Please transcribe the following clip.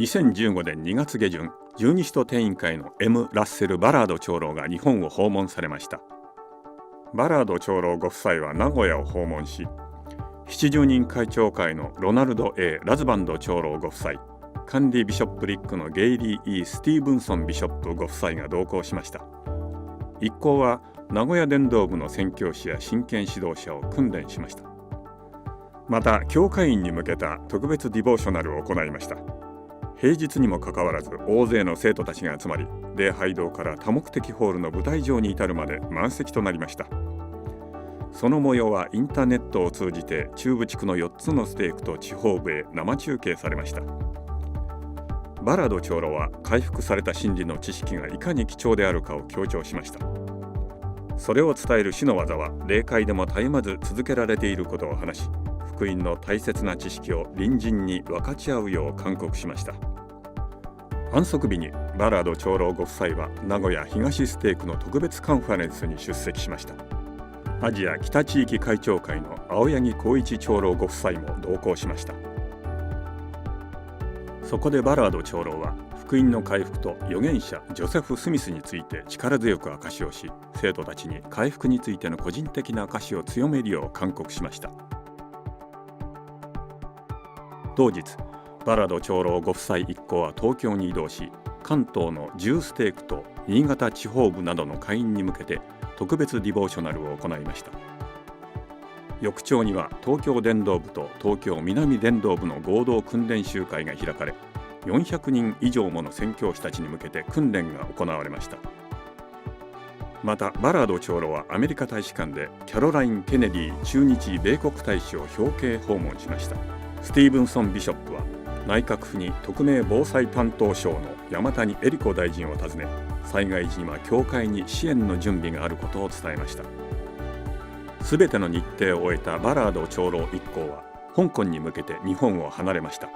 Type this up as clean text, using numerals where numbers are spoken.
2015年2月下旬、十二使徒展員会の M. ラッセル・バラード長老が日本を訪問されました。バラード長老ご夫妻は名古屋を訪問し、70人会長会のロナルド A. ラズバンド長老ご夫妻、カンディ・ビショップリックのゲイリー E. スティーブンソンビショップご夫妻が同行しました。一行は名古屋伝道部の宣教師や真剣指導者を訓練しました。また教会員に向けた特別ディボーショナルを行いました。平日にもかかわらず大勢の生徒たちが集まり、礼拝堂から多目的ホールの舞台上に至るまで満席となりました。その模様はインターネットを通じて中部地区の4つのステークと地方部へ生中継されました。バラード長老は回復された真理の知識がいかに貴重であるかを強調しました。それを伝える主の技は霊界でも絶えまず続けられていることを話し、福音の大切な知識を隣人に分かち合うよう勧告しました。安息日にバラード長老ご夫妻は名古屋東ステークの特別カンファレンスに出席しました。アジア北地域会長会の青柳光一長老ご夫妻も同行しました。そこでバラード長老は福音の回復と預言者ジョセフ・スミスについて力強く証しをし、生徒たちに回復についての個人的な証しを強めるよう勧告しました。当日、バラード長老ご夫妻一行は東京に移動し、関東の10ステークと新潟地方部などの会員に向けて特別ディボーショナルを行いました。翌朝には東京伝道部と東京南伝道部の合同訓練集会が開かれ、400人以上もの宣教師たちに向けて訓練が行われました。またバラード長老はアメリカ大使館でキャロライン・ケネディ駐日米国大使を表敬訪問しました。スティーブンソンビショップは内閣府に特命防災担当省の山谷恵理子大臣を訪ね、災害時には教会に支援の準備があることを伝えました。すべての日程を終えたバラード長老一行は香港に向けて日本を離れました。